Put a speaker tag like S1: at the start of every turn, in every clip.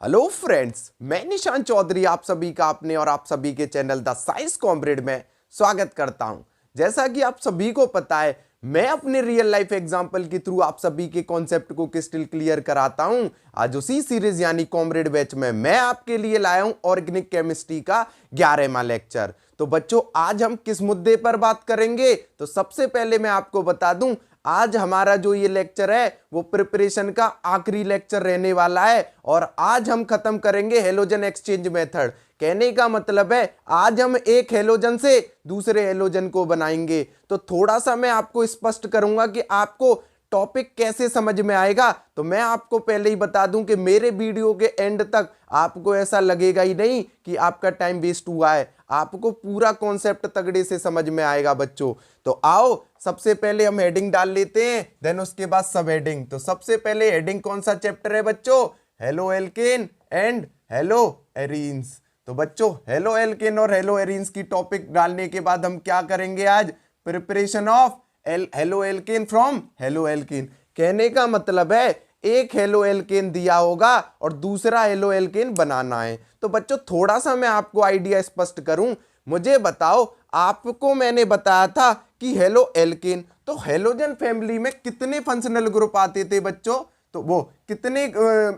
S1: Hello friends, मैं निशान चौधरी आप सभी का अपने और आप सभी के चैनल द साइंस कॉमरेड में स्वागत करता हूं। जैसा कि आप सभी को पता है, मैं अपने रियल लाइफ एग्जांपल के थ्रू आप सभी के कॉन्सेप्ट को क्रिस्टल क्लियर कराता हूं। आज उसी सीरीज यानी कॉमरेड बैच में मैं आपके लिए लाया हूं ऑर्गेनिक केमिस्ट्री का 11वां लेक्चर। तो बच्चों, आज हम किस मुद्दे पर बात करेंगे? तो सबसे पहले मैं आपको बता दूं, आज हमारा जो ये लेक्चर है वो प्रिपरेशन का आखिरी लेक्चर रहने वाला है और आज हम खत्म करेंगे हेलोजन एक्सचेंज मेथड। कहने का मतलब है आज हम एक हेलोजन से दूसरे हेलोजन को बनाएंगे। तो थोड़ा सा मैं आपको स्पष्ट करूंगा कि आपको टॉपिक कैसे समझ में आएगा। तो मैं आपको पहले ही बता दूं कि मेरे वीडियो के एंड तक आपको ऐसा लगेगा ही नहीं कि आपका टाइम वेस्ट हुआ है, आपको पूरा कॉन्सेप्ट तगड़े से समझ में आएगा बच्चों। तो आओ सबसे पहले हम हेडिंग डाल लेते हैं, देन उसके बाद सब हेडिंग। तो सबसे पहले हेडिंग कौन सा चैप्टर है बच्चों? Halo alkane and hello arenes. तो बच्चों, हेलो एल्केन और हेलो एरीन्स की टॉपिक डालने के बाद हम क्या करेंगे आज? Preparation of halo alkane from halo alkane. कहने का मतलब है एक हेलो एल्केन दिया होगा और दूसरा हेलो एल्केन बनाना है। तो बच्चों, थोड़ा सा मैं आपको आइडिया स्पष्ट करूं, मुझे बताओ, आपको मैंने बताया था कि हेलो एल्केन, तो हेलोजन फैमिली में कितने फंक्शनल ग्रुप आते थे बच्चों? तो वो कितने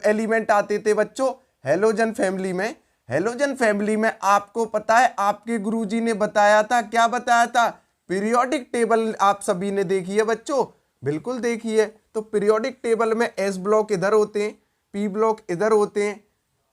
S1: एलिमेंट आते थे बच्चों हेलोजन फैमिली में? हेलोजन फैमिली में आपको पता है, आपके गुरुजी ने बताया था, क्या बताया था? पीरियोडिक टेबल आप सभी ने देखी है बच्चों? बिल्कुल देखी है। तो पीरियोडिक टेबल में एस ब्लॉक इधर होते हैं, पी ब्लॉक इधर होते हैं,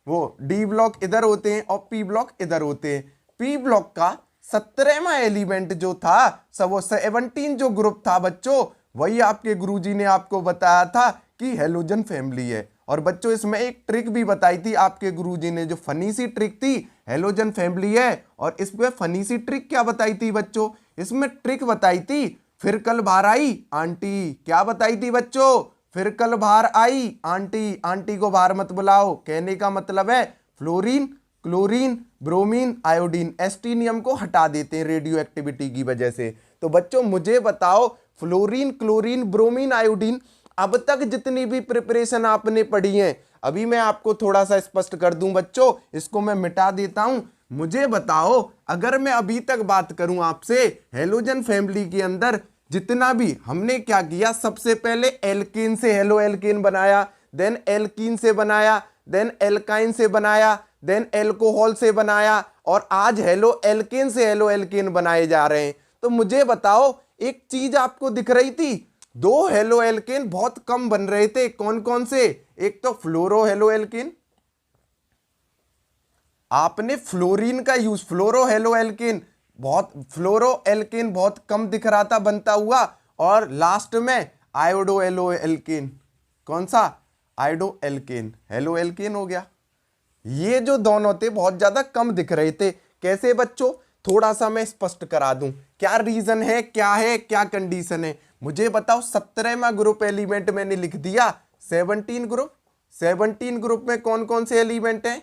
S1: वो डी ब्लॉक इधर होते हैं और पी ब्लॉक इधर होते हैं। पी ब्लॉक का 17वां एलिमेंट जो था, सब वो 17 जो ग्रुप था बच्चों, वही आपके गुरुजी ने आपको बताया था कि हेलोजन फैमिली है। और बच्चों, इसमें एक ट्रिक भी बताई थी आपके गुरुजी ने, जो फनी सी ट्रिक थी, हेलोजन फैमिली है। और इसमें फनी सी ट्रिक क्या बताई थी बच्चों? इसमें ट्रिक बताई थी, फिर कल बाहर आई आंटी। क्या बताई थी बच्चों? फिर कल बाहर आई आंटी, आंटी को बाहर मत बुलाओ। कहने का मतलब है फ्लोरीन, क्लोरीन, ब्रोमीन, आयोडीन, एस्टीनियम को हटा देते हैं रेडियो एक्टिविटी की वजह से। तो बच्चों मुझे बताओ, फ्लोरीन, क्लोरीन, ब्रोमीन, आयोडीन, अब तक जितनी भी प्रिपरेशन आपने पढ़ी है, अभी मैं आपको थोड़ा सा स्पष्ट कर दूं बच्चों, इसको मैं मिटा देता हूं। मुझे बताओ, अगर मैं अभी तक बात करूं आपसे, हेलोजन फैमिली के अंदर जितना भी हमने क्या किया, सबसे पहले एल्केन से हेलो एल्केन बनाया, देन एल्कीन से बनाया, देन एल्काइन से बनाया, देन एल्कोहल से बनाया, और आज हेलो एल्केन से हेलो एल्केन बनाए जा रहे हैं। तो मुझे बताओ, एक चीज आपको दिख रही थी, दो हेलो एल्केन बहुत कम बन रहे थे। कौन कौन से? एक तो फ्लोरो हेलो एल्केन, आपने फ्लोरीन का यूज, फ्लोरो हेलो एल्केन बहुत, फ्लोरो एल्केन बहुत कम दिख रहा था बनता हुआ, और लास्ट में आयोडो हेलो एल्केन। कौन सा? आयोडो एल्केन हेलो एल्केन हो गया। ये जो दोनों थे बहुत ज्यादा कम दिख रहे थे। कैसे बच्चों? थोड़ा सा मैं स्पष्ट करा दूं, क्या रीजन है, क्या है, क्या कंडीशन है, मुझे बताओ। 17वां ग्रुप एलिमेंट मैंने लिख दिया, 17 ग्रुप। 17 ग्रुप में कौन कौन से एलिमेंट हैं?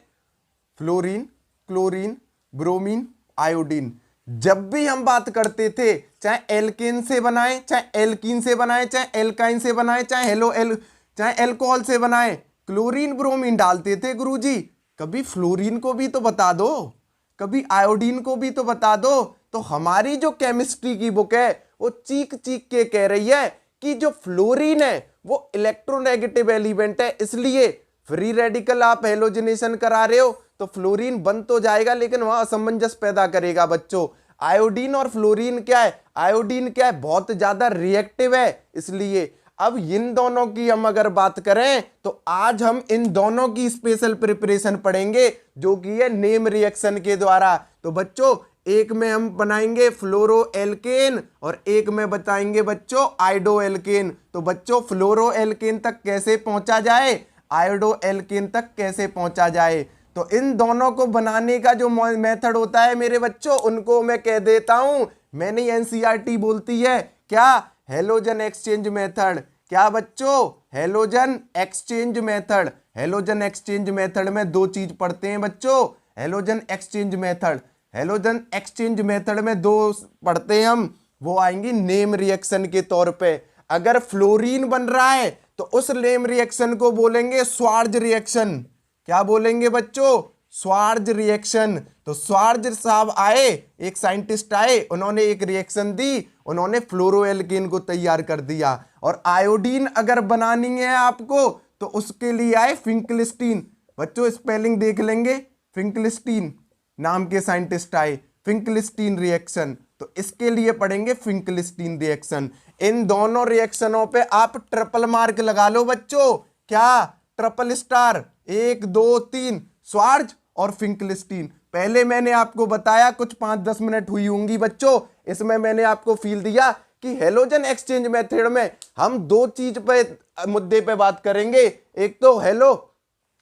S1: Fluorine, chlorine, bromine, iodine. जब भी हम बात करते थे, चाहे एल्केन से बनाए, चाहे एल्कीन से बनाए, चाहे एल्काइन से बनाए, चाहे एल्कोहल से बनाए, क्लोरीन ब्रोमीन डालते थे गुरुजी। कभी फ्लोरीन को भी तो बता दो, कभी आयोडीन को भी तो बता दो। तो हमारी जो केमिस्ट्री की बुक है वो चीख चीख के कह रही है कि जो फ्लोरीन है वो इलेक्ट्रोनेगेटिव एलिमेंट है, इसलिए फ्री रेडिकल आप हेलोजनेशन करा रहे हो तो फ्लोरीन बन तो जाएगा, लेकिन वहां असमंजस पैदा करेगा बच्चों। आयोडीन और फ्लोरीन क्या है? आयोडीन क्या है? बहुत ज्यादा रिएक्टिव है, इसलिए। अब इन दोनों की हम अगर बात करें तो आज हम इन दोनों की स्पेशल प्रिपरेशन पढ़ेंगे, जो कि है नेम रिएक्शन के द्वारा। तो बच्चों, एक में हम बनाएंगे फ्लोरो एल्केन और एक में बताएंगे बच्चों आयोडो एल्केन। तो बच्चों, फ्लोरो एल्केन तक कैसे पहुंचा जाए, आयोडो एल्केन तक कैसे पहुंचा जाए, तो इन दोनों को बनाने का जो मेथड होता है मेरे बच्चों, उनको मैं कह देता हूं, मैंने एनसीईआरटी बोलती है क्या? Halogen exchange method. क्या बच्चों? Halogen exchange method. Halogen exchange method में दो चीज पढ़ते हैं बच्चों, halogen exchange method. Halogen exchange method में दो पढ़ते हैं हम, वो आएंगी नेम रिएक्शन के तौर पे। अगर फ्लोरीन बन रहा है तो उस नेम रिएक्शन को बोलेंगे स्वार्ज रिएक्शन। क्या बोलेंगे बच्चों? स्वार्ज रिएक्शन। तो स्वार्ज साहब आए, एक साइंटिस्ट आए, उन्होंने एक रिएक्शन दी, उन्होंने फ्लोरोएल्केन को तैयार कर दिया। और आयोडीन अगर बनानी है आपको तो उसके लिए आए फिंकलिस्टीन। बच्चों स्पेलिंग देख लेंगे, फिंकलिस्टीन नाम के साइंटिस्ट आए, फिंकलिस्टीन रिएक्शन। तो इसके लिए पढ़ेंगे फिंकलिस्टीन रिएक्शन। इन दोनों रिएक्शनों पे आप ट्रिपल मार्क लगा लो बच्चों। क्या? ट्रिपल स्टार, 1 2 3, स्वार्ज और फिंकलिस्टीन। पहले मैंने आपको बताया, कुछ 5-10 मिनट हुई होंगी बच्चों, इसमें मैंने आपको फील दिया कि हेलोजन एक्सचेंज मेथड में हम दो चीज पे मुद्दे पे बात करेंगे। एक तो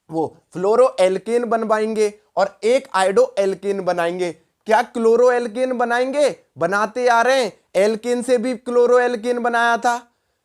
S1: वो फ्लोरो एल्केन बनवाएंगे और एक आइडो एल्केन बनाएंगे। क्या क्लोरो एल्केन बनाएंगे? बनाते आ रहे हैं, एल्केन से भी क्लोरो एल्केन बनाया था,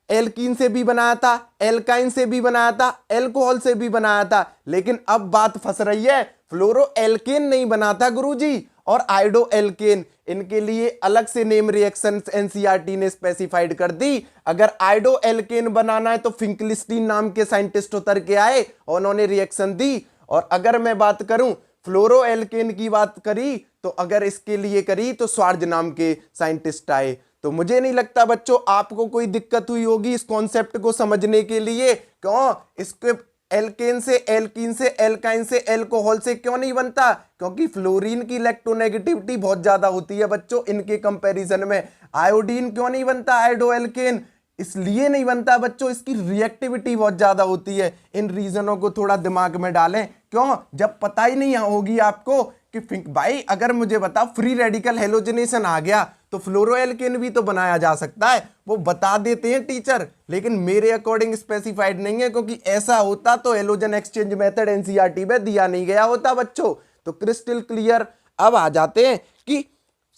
S1: एल्कीन से भी बनाया था, एल्काइन से भी बनाया था, एल्कोहल से भी बनाया था। लेकिन अब बात फंस रही है, फ्लोरो एल्केन नहीं बनाता गुरुजी, और आइडो एल्केन, इनके लिए अलग से नेम रिएक्शन एनसीईआरटी ने स्पेसिफाइड कर दी। अगर आइडो एल्केन बनाना है तो फिंकलिस्टीन नाम के साइंटिस्ट उतर के आए और उन्होंने रिएक्शन दी। और अगर मैं बात करूं फ्लोरो एल्केन की बात करी, तो अगर इसके लिए करी तो स्वार्ज नाम के साइंटिस्ट आए। तो मुझे नहीं लगता बच्चों आपको कोई दिक्कत हुई होगी इस कॉन्सेप्ट को समझने के लिए। क्यों? इसके एल्केन से, एल्कीन से, एल्काइन से, एल्कोहल से क्यों नहीं बनता? क्योंकि फ्लोरीन की इलेक्ट्रोनेगेटिविटी बहुत ज्यादा होती है बच्चों इनके कंपैरिजन में। आयोडीन क्यों नहीं बनता? आइडो एल्केन इसलिए नहीं बनता बच्चों, इसकी रिएक्टिविटी बहुत ज्यादा होती है। इन रीजनों को थोड़ा दिमाग में डालें। क्यों? जब पता ही नहीं होगी आपको कि भाई अगर मुझे बता फ्री रेडिकल हेलोजनेशन आ गया तो फ्लोरोएल्केन भी तो बनाया जा सकता है, वो बता देते हैं टीचर, लेकिन मेरे अकॉर्डिंग स्पेसिफाइड नहीं है, क्योंकि ऐसा होता तो हेलोजन एक्सचेंज मेथड एनसीईआरटी में दिया नहीं गया होता बच्चों। तो क्रिस्टल क्लियर। अब आ जाते हैं कि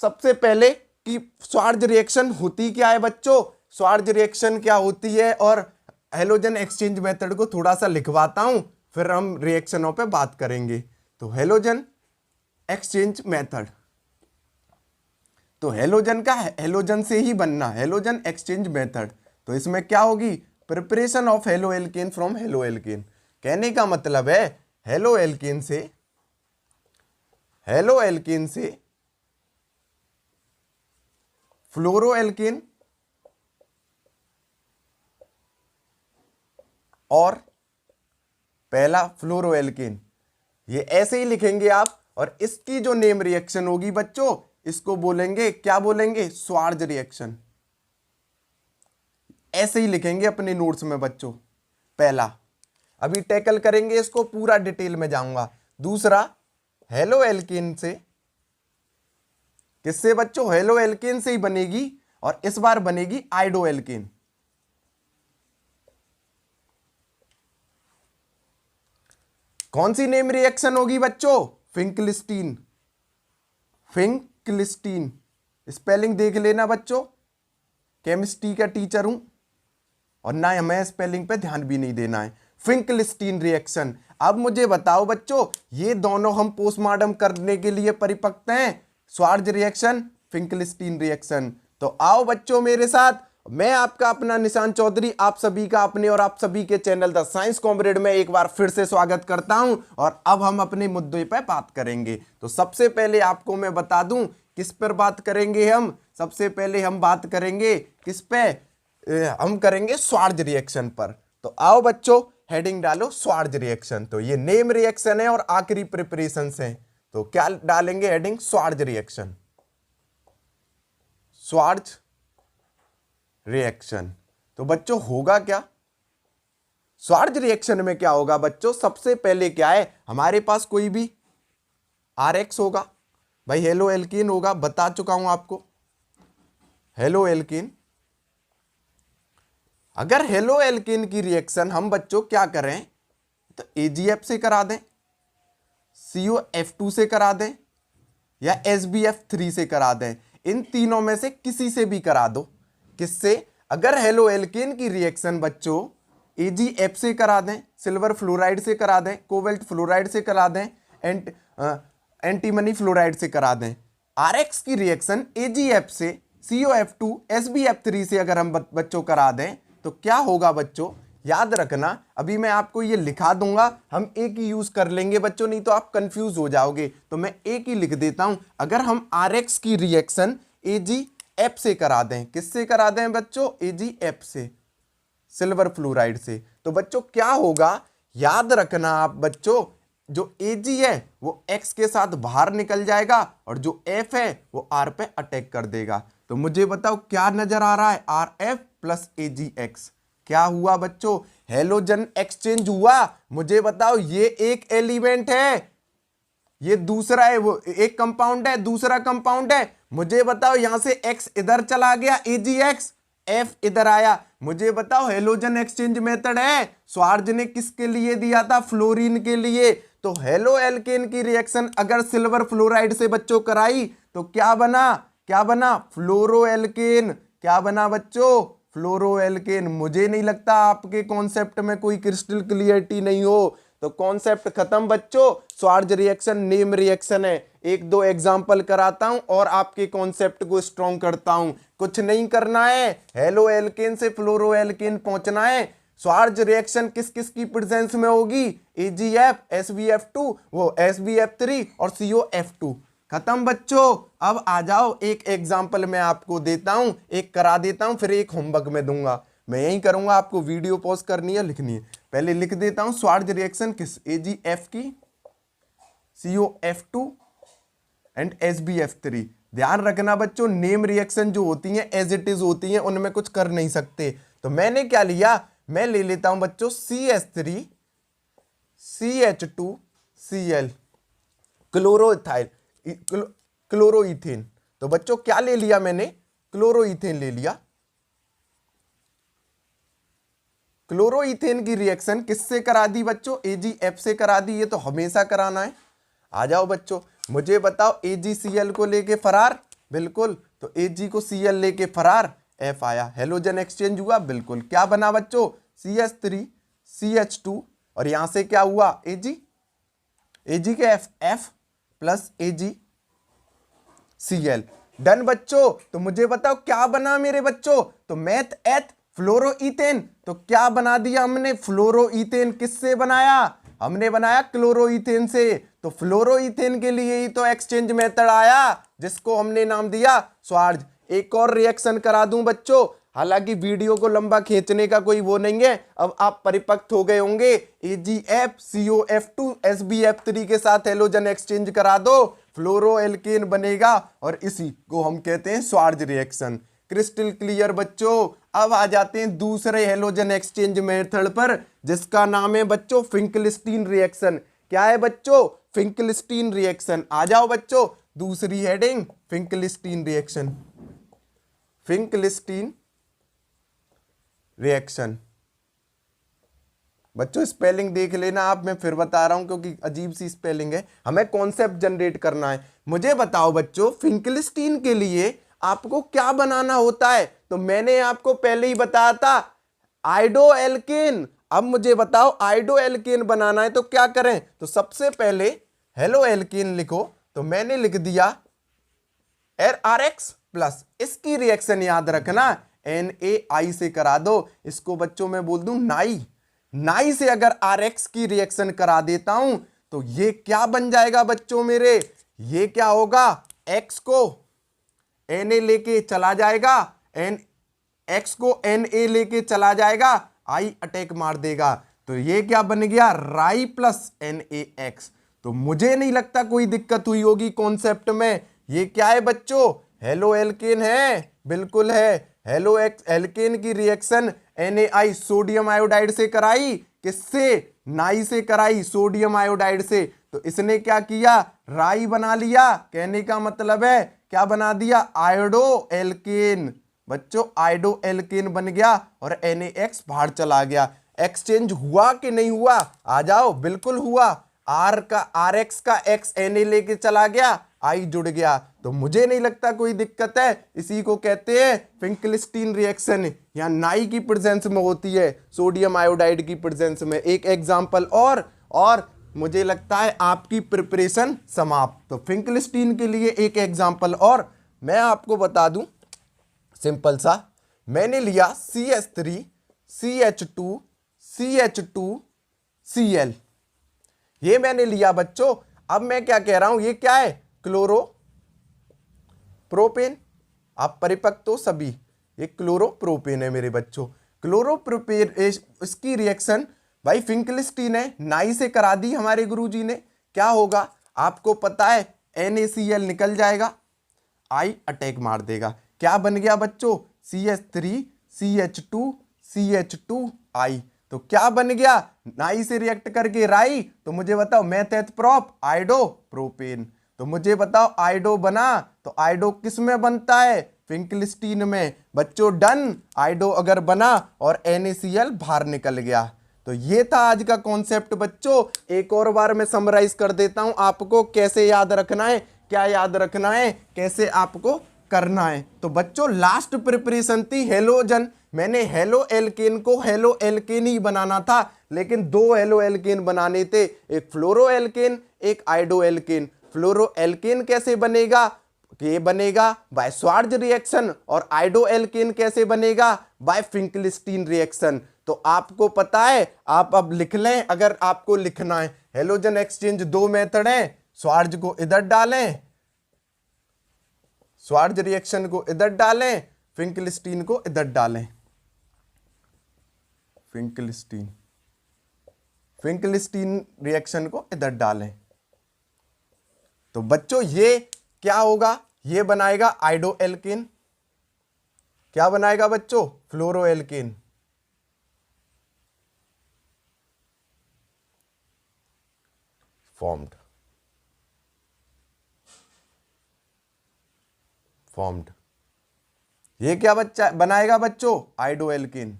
S1: सबसे पहले कि स्वार्ज रिएक्शन होती क्या है बच्चों, स्वार्ज रिएक्शन क्या होती है, और हेलोजन एक्सचेंज मेथड को थोड़ा सा लिखवाता हूं, फिर हम रिएक्शनों पे बात करेंगे। तो हेलोजन एक्सचेंज मेथड, तो हेलोजन का हेलोजन से ही बनना, हेलोजन एक्सचेंज मेथड। तो इसमें क्या होगी? Preparation of halo alkane from halo alkane. कहने का मतलब है हेलो एल्केन से फ्लोरो एल्केन और पहला फ्लोरो एल्केन, ये ऐसे ही लिखेंगे आप। और इसकी जो नेम रिएक्शन होगी बच्चों, इसको बोलेंगे, क्या बोलेंगे? स्वार्ज रिएक्शन। ऐसे ही लिखेंगे अपने नोट्स में बच्चों। पहला, अभी टैकल करेंगे इसको, पूरा डिटेल में जाऊंगा। दूसरा, हेलो एल्केन से, किससे बच्चों? हेलो एल्केन से ही बनेगी, और इस बार बनेगी आइडो एल्केन। कौन सी नेम रिएक्शन होगी बच्चों? फिंकलिस्टीन। फिंकलिस्टीन स्पेलिंग देख लेना बच्चों, केमिस्ट्री का टीचर हूं और ना हमें स्पेलिंग पे ध्यान भी नहीं देना है। फिंकलिस्टीन रिएक्शन। अब मुझे बताओ बच्चों, ये दोनों हम पोस्टमार्टम करने के लिए परिपक्व हैं, स्वार्ज रिएक्शन, फिंकलिस्टीन रिएक्शन। तो आओ बच्चों मेरे साथ, मैं आपका अपना निशान चौधरी आप सभी का अपने और आप सभी के चैनल द साइंस कॉमरेड में एक बार फिर से स्वागत करता हूं। और अब हम अपने मुद्दे पर बात करेंगे। तो सबसे पहले आपको मैं बता दूं किस पर बात करेंगे हम। सबसे पहले हम बात करेंगे किस पे? हम करेंगे स्वार्ज रिएक्शन पर। तो आओ बच्चों हेडिंग डालो स्वार्ज रिएक्शन। तो ये नेम रिएक्शन है और आखिरी प्रिपरेशन है, तो क्या डालेंगे हेडिंग? स्वार्ज रिएक्शन। स्वार्ज रिएक्शन। तो बच्चों होगा क्या स्वार्ज रिएक्शन में? क्या होगा बच्चों? सबसे पहले क्या है, हमारे पास कोई भी RX होगा भाई, हेलो एल्कीन होगा, बता चुका हूं आपको, हेलो एल्कीन। अगर हेलो एल्कीन की रिएक्शन हम बच्चों क्या करें, तो AgF से करा दें, COF2 से करा दें, या SbF3 से करा दें। इन तीनों में से किसी से भी करा दो। किससे? अगर हेलो एल्केन की रिएक्शन बच्चों AgF से करा दें, सिल्वर फ्लोराइड से करा दें, कोबाल्ट फ्लोराइड से करा दें, एंटीमनी फ्लोराइड से करा दें। RX की रिएक्शन AgF से, COF2, SbF3 से अगर हम बच्चों करा दें, तो क्या होगा बच्चों? याद रखना, अभी मैं आपको ये लिखा दूंगा, हम एक ही यूज कर लेंगे बच्चों, नहीं तो आप कंफ्यूज हो जाओगे। तो मैं एक ही लिख देता हूं। अगर हम RX की रिएक्शन AgF से करा दें, किससे करा दें बच्चों? AgF से, सिल्वर फ्लोराइड से, तो बच्चों क्या होगा, याद रखना आप बच्चों, जो Ag है वो X के साथ बाहर निकल जाएगा और जो F है वो R पे अटैक कर देगा। तो मुझे बताओ क्या नजर आ रहा है? RF plus AgX। क्या हुआ बच्चों? हेलोजन एक्सचेंज हुआ। मुझे बताओ ये एक एलिमेंट है, ये दूसरा है, वो एक कंपाउंड है, दूसरा कंपाउंड है। मुझे बताओ यहां से X इधर चला गया, AgX, F इधर आया। मुझे बताओ हेलोजन एक्सचेंज मेथड है, स्वार्ज ने किसके लिए दिया था? फ्लोरीन के लिए। तो हेलो एल्केन की रिएक्शन अगर सिल्वर फ्लोराइड से बच्चों कराई तो क्या बना? क्या बना? फ्लोरो एल्केन। क्या बना बच्चों? फ्लोरो एल्केन। मुझे नहीं लगता आपके कॉन्सेप्ट में कोई क्रिस्टल क्लियरिटी नहीं हो, तो कॉन्सेप्ट खत्म बच्चों। स्वार्ज रिएक्शन नेम रिएक्शन है। एक दो एग्जांपल कराता हूं और आपके कॉन्सेप्ट को स्ट्रॉन्ग करता हूं। कुछ नहीं करना है, हेलो एल्केन से फ्लोरो एल्केन पहुंचना है। स्वार्ज रिएक्शन किस किस की प्रेजेंस में होगी? AgF, SbF2, वो SbF3 और COF2। खत्म बच्चों। अब आ जाओ, एक एग्जांपल मैं आपको देता हूं, एक करा देता हूं, फिर एक होमवर्क में दूंगा। मैं यही करूंगा, आपको वीडियो पॉज करनी है, लिखनी है। पहले लिख देता हूं स्वार्ज रिएक्शन किस? AgF की, COF2 एंड SbF3। ध्यान रखना बच्चों, नेम रिएक्शन जो होती हैं एज इट इज होती हैं, उनमें कुछ कर नहीं सकते। तो मैंने क्या लिया? मैं ले लेता हूं बच्चों CH3 CH2Cl, क्लोरोइथाइल, क्लोरोइथेन। तो बच्चों क्या ले लिया मैंने? क्लोरोइथेन ले लिया। क्लोरोइथेन की रिएक्शन किससे करा दी बच्चों? AgF से करा दी। ये तो हमेशा कराना है। आ जाओ बच्चों, मुझे बताओ AgCl को लेके फरार, बिल्कुल। तो Ag को Cl लेके फरार, F आया, हेलोजन एक्सचेंज हुआ, बिल्कुल। क्या बना बच्चों? CH3 CH2 और यहां से क्या हुआ? Ag के F प्लस AgCl। डन बच्चों। तो मुझे बताओ क्या बना मेरे बच्चों? तो मैथ एथ फ्लोरोइथेन। तो क्या बना दिया हमने? फ्लोरोइथेन। किससे बनाया? हमने बनाया क्लोरोइथेन से। तो फ्लोरोइथेन के लिए ही तो एक्सचेंज मेथड आया, जिसको हमने नाम दिया स्वार्ज। एक और रिएक्शन करा दूं बच्चों, हालांकि वीडियो को लंबा खींचने का कोई वो नहीं है, अब आप परिपक्व हो गए होंगे। AgF COF2 SbF3 के साथ हेलोजन एक्सचेंज करा दो, फ्लोरो एल्केन बनेगा, और इसी को हम कहते हैं स्वार्ज रिएक्शन। क्रिस्टल क्लियर बच्चों। अब आ जाते हैं दूसरे हेलोजन एक्सचेंज मेथड पर, जिसका नाम है बच्चों फिंकलस्टीन रिएक्शन। क्या है बच्चों? Finkelstein reaction. आ जाओ बच्चों, दूसरी heading Finkelstein reaction. Finkelstein reaction बच्चों, स्पेलिंग देख लेना आप, मैं फिर बता रहा हूं क्योंकि अजीब सी स्पेलिंग है, हमें कॉन्सेप्ट जनरेट करना है। मुझे बताओ बच्चों, फिंकलस्टीन के लिए आपको क्या बनाना होता है? तो मैंने आपको पहले ही बताया था, आइडो एल्केन। अब मुझे बताओ आइडो एल्केन बनाना है तो क्या करें? तो सबसे पहले हेलो एल्केन लिखो। तो मैंने लिख दिया RX प्लस, इसकी रिएक्शन याद रखना NaI से करा दो। इसको बच्चों मैं बोल दूं नाई। नाई से अगर RX की रिएक्शन करा देता हूं तो ये क्या बन जाएगा बच्चों मेरे? ये क्या होगा? X को Na लेके चला जाएगा, X को Na लेके चला जाएगा, I अटैक मार देगा। तो ये क्या बन गया? राई प्लस NaX। तो मुझे नहीं लगता कोई दिक्कत हुई होगी कॉन्सेप्ट में। ये क्या है बच्चों? हेलो एल्केन है, बिल्कुल है। हेलो एल्केन की रिएक्शन NaI सोडियम आयोडाइड से कराई, किससे? नाई से कराई, सोडियम आयोडाइड से। तो इसने क्या किया? राई बना लिया। कहने का मतलब है क्या बना दिया? Iodo alkane. बच्चों आयोडो एल्केन बन गया और NaX बाहर चला गया। एक्सचेंज हुआ कि नहीं हुआ? आ जाओ, बिल्कुल हुआ। RX का X Na लेके चला गया, I जुड़ गया। तो मुझे नहीं लगता कोई दिक्कत है। इसी को कहते हैं फिंकलस्टीन रिएक्शन। यहाँ नाई की प्रेजेंस में होती है, सोडियम आयोडाइड की प्रेजेंस में। एक एग्जांपल और मुझे लगता है आपकी प्रिपरेशन समाप्त। तो फिंकलस्टीन के लिए एक एग्जांपल और मैं आपको बता दूं, सिंपल सा। मैंने लिया CH3 CH2 CH2Cl। ये मैंने लिया बच्चों। अब मैं क्या कह रहा हूं, ये क्या है, क्लोरोप्रोपेन। आप परिपक्व तो सभी, ये क्लोरोप्रोपेन है मेरे बच्चों। क्लोरोप्रोपेन इसकी रिएक्शन भाई फिंकलिस्टीन है, नाई से करा दी हमारे गुरुजी ने। क्या होगा आपको पता है, NaCl निकल जाएगा, आई अटैक मार देगा। क्या बन गया बच्चों, CH3CH2CH2I। तो क्या बन गया, नाई से रिएक्ट करके राई। तो मुझे बताओ मैथेथ प्रॉप आइडोप्रोपेन। तो मुझे बताओ आइडो बना, तो आइडो किस में बनता है, फिंकलिस्टीन में। बच्चों डन, आइडो अगर बना और NaCl बाहर निकल गया। तो ये था आज का कॉन्सेप्ट बच्चों। एक और बार मैं समराइज कर देता हूं आपको, कैसे याद रखना है, क्या याद रखना है, कैसे आपको करना है। तो बच्चों लास्ट प्रिपरेशन थी हेलोजन। मैंने हेलो एल्केन को हेलो एल्केन ही बनाना था, लेकिन दो हेलो एल्केन बनाने थे, एक फ्लोरो एल्केन, एक आइडो एल्केन। फ्लोरो एल्केन कैसे बनेगा, ये बनेगा बाय स्वार्ज रिएक्शन, और आइडो एल्केन कैसे बनेगा, बाय फिंकलिस्टीन रिएक्शन। तो आपको पता है, आप अब लिख लें अगर आपको लिखना है। हेलोजन एक्सचेंज दो मेथड है, स्वार्ज को इधर डालें, स्वार्ज रिएक्शन को इधर डालें, फिंकलिस्टीन को इधर डालें। फिंकलिस्टीन रिएक्शन को इधर डालें। तो बच्चों ये क्या होगा, ये बनाएगा आइडो एल्केन। क्या बनाएगा बच्चों, फ्लोरो एल्केन। फॉर्म्ड ये क्या बच्चा बनाएगा बच्चों, आइडो एल्केन।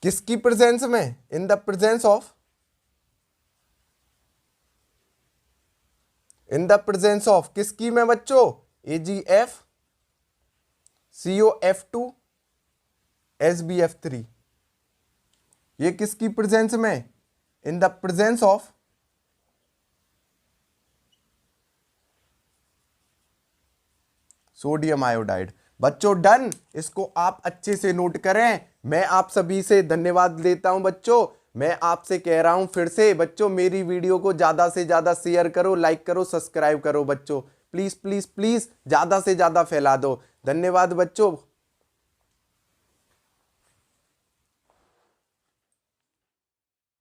S1: किसकी प्रेजेंस में, इन द प्रेजेंस ऑफ किसकी में बच्चों, AgF COF2 SbF3। ये किसकी प्रेजेंस में, in the presence of sodium iodide. बच्चों डन, इसको आप अच्छे से नोट करें। मैं आप सभी से धन्यवाद लेता हूं बच्चों। मैं आपसे कह रहा हूं फिर से बच्चों, मेरी वीडियो को ज्यादा से ज्यादा शेयर करो, लाइक करो, सब्सक्राइब करो बच्चों। प्लीज प्लीज प्लीज ज्यादा से ज्यादा फैला दो। धन्यवाद बच्चों।